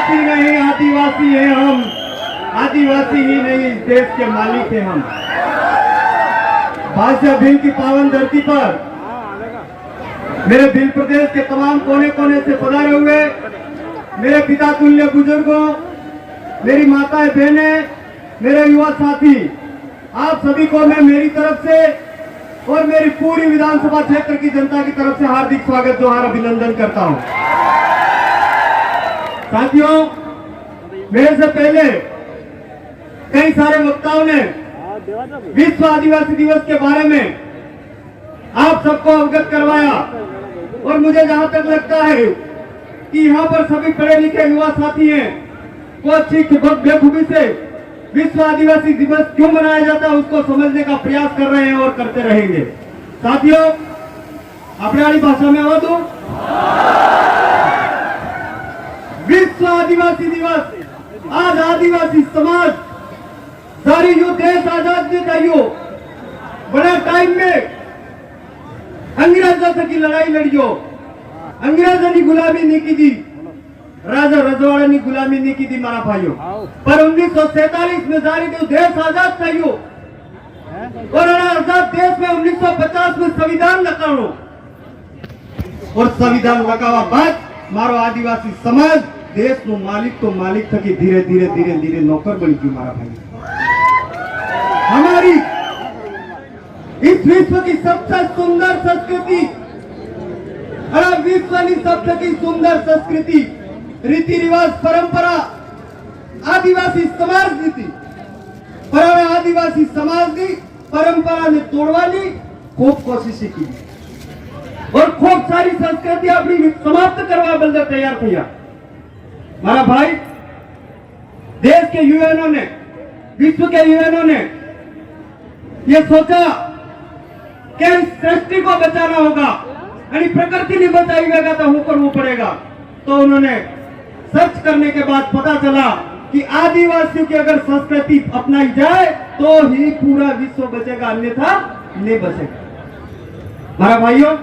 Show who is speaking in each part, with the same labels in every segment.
Speaker 1: आदिवासी नहीं, आदिवासी हैं हम। आदिवासी ही नहीं, इस देश के मालिक हैं हम। भाषा भील की पावन धरती पर मेरे भील प्रदेश के तमाम कोने कोने से पधारे हुए मेरे पिता तुल्य बुजुर्गों, मेरी माताएं बहनें, मेरे युवा साथी, आप सभी को मैं मेरी तरफ से और मेरी पूरी विधानसभा क्षेत्र की जनता की तरफ से हार्दिक स्वागत जोहार अभिनंदन करता हूं। साथियों, मेरे से पहले कई सारे वक्ताओं ने विश्व आदिवासी दिवस के बारे में आप सबको अवगत करवाया और मुझे जहां तक लगता है कि यहाँ पर सभी पढ़े लिखे युवा साथी हैं, वो अच्छी बेखूबी से विश्व आदिवासी दिवस क्यों मनाया जाता है उसको समझने का प्रयास कर रहे हैं और करते रहेंगे। साथियों, अपने वाली भाषा में आवाज दूं। विश्व आदिवासी दिवस, आज आदिवासी समाज सारी जो देश आजाद ने चाहिए बड़ा टाइम में अंग्रेजों से की लड़ाई लड़ियो, अंग्रेजों ने गुलामी नहीं की थी, राजा रजवाड़ा ने गुलामी नहीं की थी मारा भाइयों। पर 1947 में जारी जो देश आजाद चाहिए और आजाद देश में 1950 में संविधान लगाओ और संविधान लगावा बाद मारो आदिवासी समाज देश नो मालिक थकी धीरे धीरे धीरे धीरे नौकर बनी गई मारा भाई। हमारी इस विश्व की सबसे सुंदर संस्कृति, विश्व की सबसे सुंदर संस्कृति, रीति रिवाज, परंपरा आदिवासी समाज की थी। पर आदिवासी समाज की परंपरा ने तोड़वानी खूब कोशिश की और खूब सारी संस्कृति अपनी समाप्त करवा बंदे तैयार किया। मारा भाई, देश के यूएनओ ने, विश्व के यूएनओ ने यह सोचा कि इस सृष्टि को बचाना होगा, यानी प्रकृति नहीं बचाएगा तो ऊपर वो पड़ेगा। तो उन्होंने सर्च करने के बाद पता चला कि आदिवासियों की अगर संस्कृति अपनाई जाए तो ही पूरा विश्व बचेगा, अन्यथा नहीं बचेगा। हमारा भाइयों,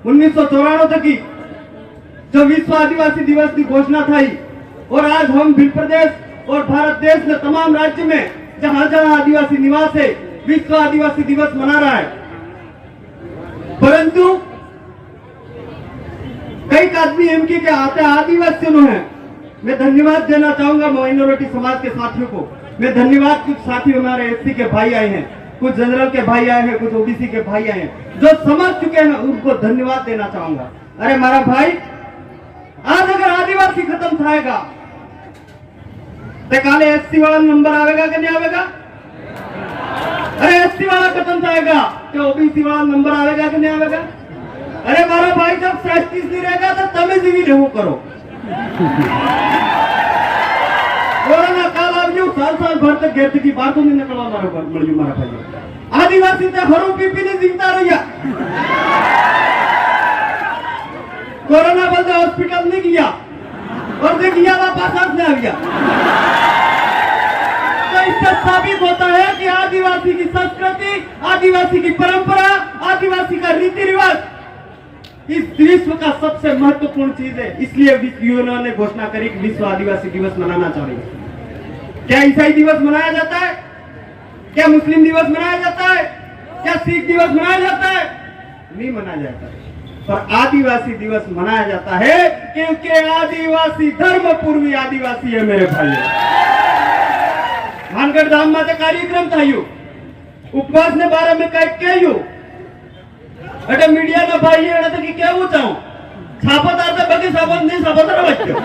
Speaker 1: 1994 तक की जो विश्व आदिवासी दिवस की घोषणा थी और आज हम भील प्रदेश और भारत देश में तमाम राज्य में जहां जहां आदिवासी निवास है विश्व आदिवासी दिवस मना रहा है। परंतु कई आदमी एमके के आते आदिवासियों है, मैं धन्यवाद देना चाहूंगा माइनॉरिटी समाज के साथियों को। मैं धन्यवाद, कुछ साथी हमारे एससी के भाई आए हैं, कुछ जनरल के भाई आए हैं, कुछ ओबीसी के भाई आए हैं, जो समझ चुके हैं उनको धन्यवाद देना चाहूंगा। अरे मारा भाई, आज अगर आदिवासी खत्म थाएगा तो काले एससी वाला नंबर आवेगा कि नहीं आवेगा? अरे एससी वाला खत्म थाएगा तो ओबीसी वाला नंबर आवेगा कि नहीं आवेगा? अरे मारा भाई, जब सृष्टि नहीं रहेगा तो तमें जीवी रहू करो। कोरोना काल आवજો, साल भर तक घर की बात नहीं निकलवा मारा भाई। आदिवासी तो हरों पीपी ने जीवता रहिया। कोरोना बंद हॉस्पिटल नहीं गया और जो गया था पास में आ गया। तो इससे साबित होता है कि आदिवासी की संस्कृति, आदिवासी की परंपरा, आदिवासी का रीति रिवाज इस विश्व का सबसे महत्वपूर्ण चीज है। इसलिए विश्व यूएनओ ने घोषणा करी कि विश्व आदिवासी दिवस मनाना चाहिए। क्या ईसाई दिवस मनाया जाता है? क्या मुस्लिम दिवस मनाया जाता है? क्या सिख दिवस मनाया जाता है? नहीं मनाया जाता है। पर आदिवासी दिवस मनाया जाता है क्योंकि आदिवासी धर्म पूर्वी आदिवासी है मेरे भाइयों। मानगढ़ धाम में कार्यक्रम था यू उपवास ने बारे में कई कहू એટલે મીડિયા ના ભાઈ એને તો કેવું ચાહું છાપત આતે બગી સાબત નહીં સાબત રવચ્યો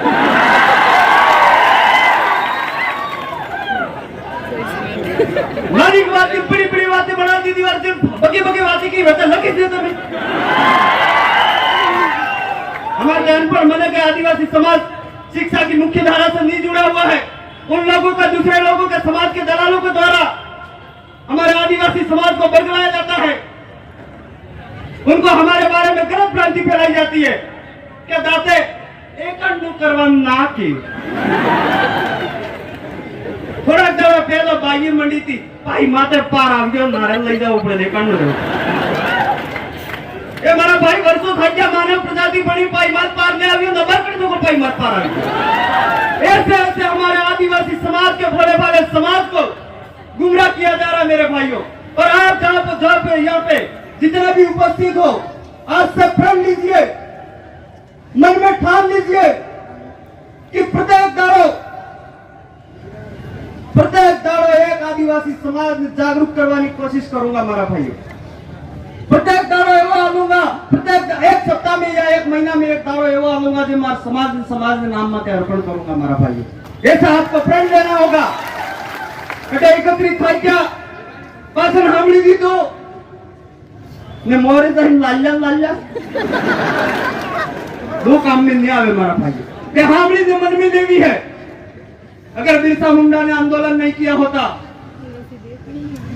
Speaker 1: મારી વાતે બડી બડી વાતે બના दी दीवार से बगी बगी वाते की वचन लगी थी तुम्हें। हमारे अनपढ़ मन के आदिवासी समाज शिक्षा की मुख्य धारा से नहीं जुड़ा हुआ है। उन लोगों का दूसरे लोगों के समाज के दलालों के द्वारा हमारे आदिवासी समाज को बरगलाया जाता है। उनको हमारे बारे में गलत भ्रांति फैलाई जाती है। क्या दाते एक करवा ना की थोड़ा जरा पहले बाई मंडी थी भाई माते पार आ गयो नारियल लई जाओ पड़े देखण दो। ए मारा भाई वर्षों थक गया मानव प्रजाति बड़ी पाई मात पार ने आवियो नंबर कर दो पाई मात पार आ के भोले भाले समाज को गुमराह किया जा रहा है मेरे भाइयों। और आप जहाँ पे यहाँ पे जितने भी उपस्थित हो, आज से प्रण लीजिए, मन में ठान लीजिए कि प्रत्येक दाड़ो एक आदिवासी समाज में जागरूक करवाने की कोशिश करूंगा मेरा भाइयों। प्रत्येक दाड़ो एवं आलूंगा, प्रत्येक एक सप्ताह में या एक महीना में एक दाड़ो एवं आलूंगा जो मार समाज ने नाम माते अर्पण करूंगा मेरा भाइयों। ऐसा आपको प्रण लेना होगा। बेटा एकत्रित था क्या पासन हामली दी तो ने मोरे तो लाल्या दो काम में नहीं आवे मेरा भाई। हामली जो मन में देवी है, अगर बिरसा मुंडा ने आंदोलन नहीं किया होता,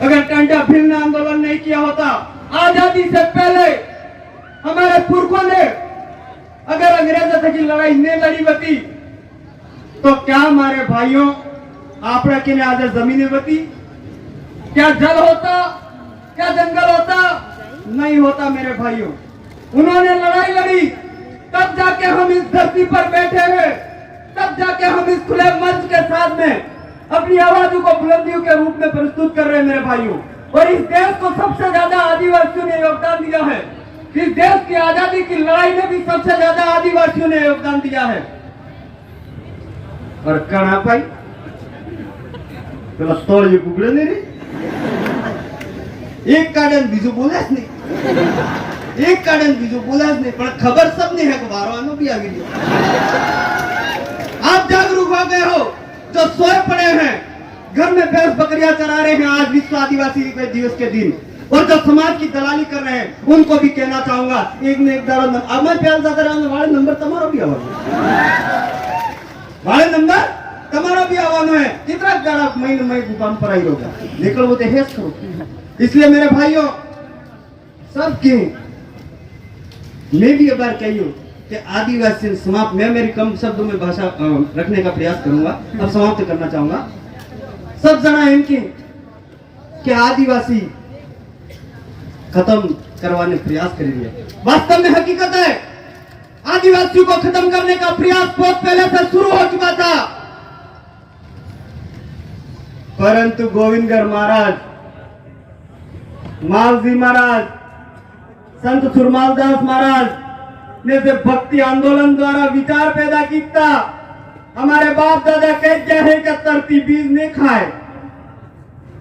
Speaker 1: अगर टांडा भील ने आंदोलन नहीं किया होता, आजादी से पहले हमारे पुरखों ने अगर अंग्रेजों से की लड़ाई नहीं लड़ी होती तो क्या हमारे भाइयों आपने के आज जमीनें होती, क्या जल होता, क्या जंगल होता? नहीं होता मेरे भाइयों। उन्होंने लड़ाई लड़ी, तब जाके हम इस धरती पर बैठे हैं, तब जाके हम इस खुले मंच के साथ में अपनी आवाजों को बुलंदियों के रूप में प्रस्तुत कर रहे हैं मेरे भाइयों। और इस देश को सबसे ज्यादा आदिवासियों ने योगदान दिया है। इस देश की आजादी की लड़ाई में भी सबसे ज्यादा आदिवासियों ने योगदान दिया है। और कणा भाई પેલા સ્થળ જે કુકડે નહીં એક કાઢે બીજું બોલે જ નહીં, એક કાઢે બીજું બોલે જ નહીં, પણ ખબર सबने है कि वारवानो भी आ गई। आप जागरूक हो गए हो, जो सोए पड़े हैं घर में भैंस बकरियां चरा रहे हैं आज विश्व आदिवासी दिवस के दिन, और जो समाज की दलाली कर रहे हैं उनको भी कहना चाहूंगा, एक ने एक दारो अब मैं प्यार जाता रहा वाले नंबर तुम्हारा भी आवाज, वाले नंबर તમારો भी આવવાનો है। कितना गाड़ा महीने में दुकान पर आई होगा, निकल वो हेस करो। इसलिए मेरे भाइयों सबके मैं भी एक बार कही हूँ कि आदिवासी समाप्त, मैं मेरी कम शब्दों में भाषा रखने का प्रयास करूंगा, अब समाप्त करना चाहूंगा। सब जना है इनकी कि आदिवासी खत्म करवाने प्रयास करेंगे। वास्तव में हकीकत है आदिवासियों को खत्म करने का प्रयास बहुत पहले से शुरू हो चुका था, परंतु गोविंदगढ़ महाराज, मालजी महाराज, संत सुरमालदास महाराज ने से भक्ति आंदोलन द्वारा विचार पैदा किया। हमारे बाप दादा कहते हैं कि तरती बीज नहीं खाए।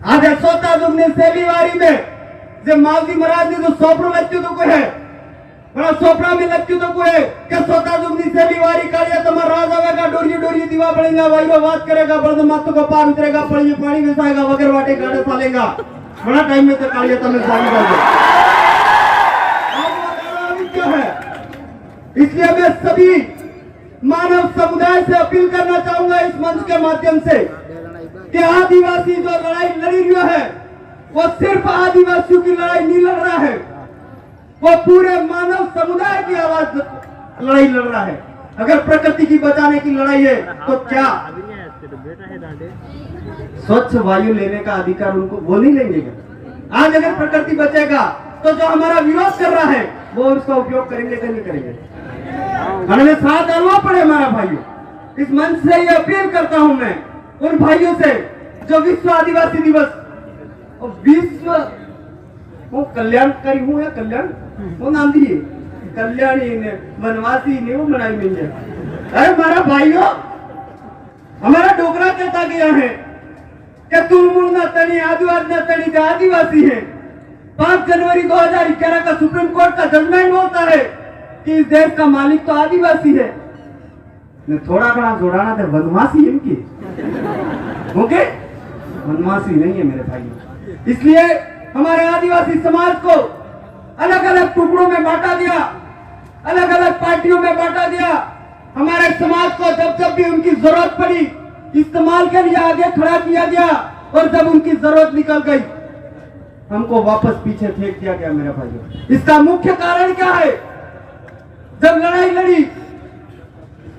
Speaker 1: आज सोता जुग ने सेलीवारी में जो मालजी महाराज ने जो सोपड़ा लच्चू तो को है, बड़ा सोपड़ा में लच्चू तो को है कि सोता जुग ने सेलीवारी कालिया तुम्हारा राज आवेगा, डोरिये डोरिये दीवा पड़ेगा, वाइरो बात करेगा, बड़ा मातों को पार उतरेगा, पड़िए पानी घुसाएगा, वगैरह वाटे गाड़े सालेगा, बड़ा टाइम में तो कालिया तुम्हें साली कर है। इसलिए मैं सभी मानव समुदाय से अपील करना चाहूंगा इस मंच के माध्यम से कि आदिवासी जो लड़ाई लड़ी रही है वो सिर्फ आदिवासियों की लड़ाई नहीं लड़ रहा है, वो पूरे मानव समुदाय की आवाज लड़ाई लड़ रहा है। अगर प्रकृति की बचाने की लड़ाई है तो क्या स्वच्छ वायु लेने का अधिकार उनको वो नहीं लेंगे क्या? आज अगर प्रकृति बचेगा तो जो हमारा विरोध कर रहा है वो उसका उपयोग करेंगे कि नहीं करेंगे? हमें साथ डालना पड़े हमारा भाइयों। इस मंच से ये अपील करता हूं मैं उन भाइयों से जो विश्व आदिवासी दिवस और विश्व वो कल्याणकारी हूँ या कल्याण वो नाम दिए कल्याणी ने वनवासी ने वो मनाई नहीं है। अरे हमारा भाइयों, हमारा डोगरा कहता गया है कि तुलमुल ना तनी आदिवासी ना तनी का आदिवासी है। 5 जनवरी 2011 का सुप्रीम कोर्ट का जजमेंट बोलता है कि इस देश का मालिक तो आदिवासी है। ने थोड़ा घना जोड़ाना था वनवासी इनकी ओके, वनवासी नहीं है मेरे भाइयों। इसलिए हमारे आदिवासी समाज को अलग अलग टुकड़ों में बांटा गया, अलग अलग पार्टियों में बांटा गया। हमारे समाज को जब जब भी उनकी जरूरत पड़ी इस्तेमाल के लिए आगे खड़ा किया गया, और जब उनकी जरूरत निकल गई हमको वापस पीछे फेंक दिया गया मेरे भाइयों। इसका मुख्य कारण क्या है? जब लड़ाई लड़ी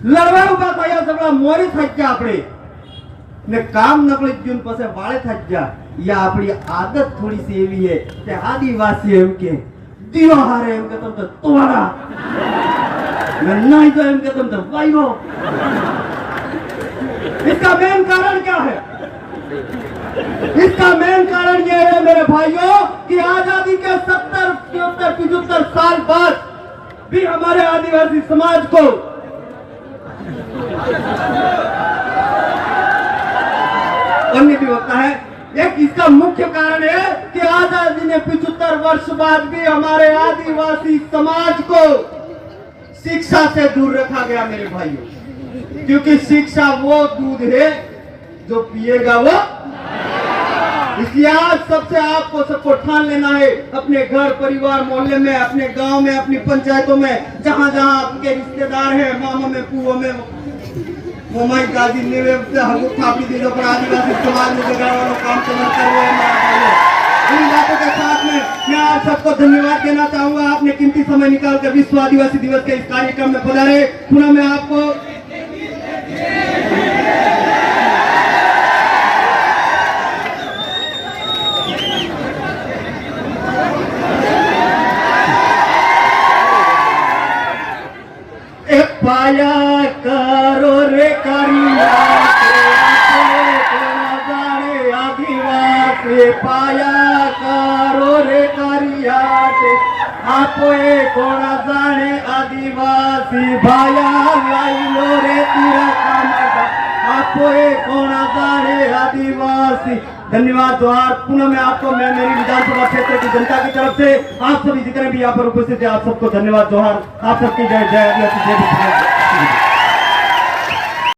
Speaker 1: लड़वा उभा थया सगळा मोरी थक्या आपणे ने काम नकळी जून पसे वाळे थक्या। या अपनी आदत थोड़ी सी एवी है कि आदिवासी एम के दियो हारे एम के तुम तो तोड़ा नहीं तो एम के तुम तो वाइरो। इसका मेन कारण क्या है? इसका मेन कारण यह है मेरे भाइयों कि आजादी के 70, 73, 75 साल बाद भी हमारे आदिवासी समाज को अन्य भी होता है। एक इसका मुख्य कारण है कि आजादी ने 75 वर्ष बाद भी हमारे आदिवासी समाज को शिक्षा से दूर रखा गया मेरे भाइयों, क्योंकि शिक्षा वो दूध है जो पिएगा वो। इसलिए आज सबको ठान लेना है, अपने घर परिवार मोहल्ले में, अपने गांव में, अपनी पंचायतों में, जहां जहां आपके रिश्तेदार हैं, मामा में, पुआ में, मोमाई गाजी निवे थापी दिनों पर आदिवासी समाज में जगह वालों काम कर रहे हैं। इन बातों के साथ में मैं आप सबको धन्यवाद देना चाहूंगा। आपने कीमती समय निकालकर विश्व आदिवासी दिवस के इस कार्यक्रम में पधारे। पुनः मैं आपको पाया करो रे करिया जाने आदिवासी, पाया करो रे करिया आपे कोणा जाने आदिवासी, भाया लाइलो रे तीरा कामदा आपे कोणा जाने आदिवासी। धन्यवाद जोहार। पुनः मैं आपको मेरी विधानसभा क्षेत्र की जनता की तरफ से आप सभी जितने भी यहाँ पर उपस्थित है आप सबको धन्यवाद जोहार। आप सबकी जय जय आदिवासी जय।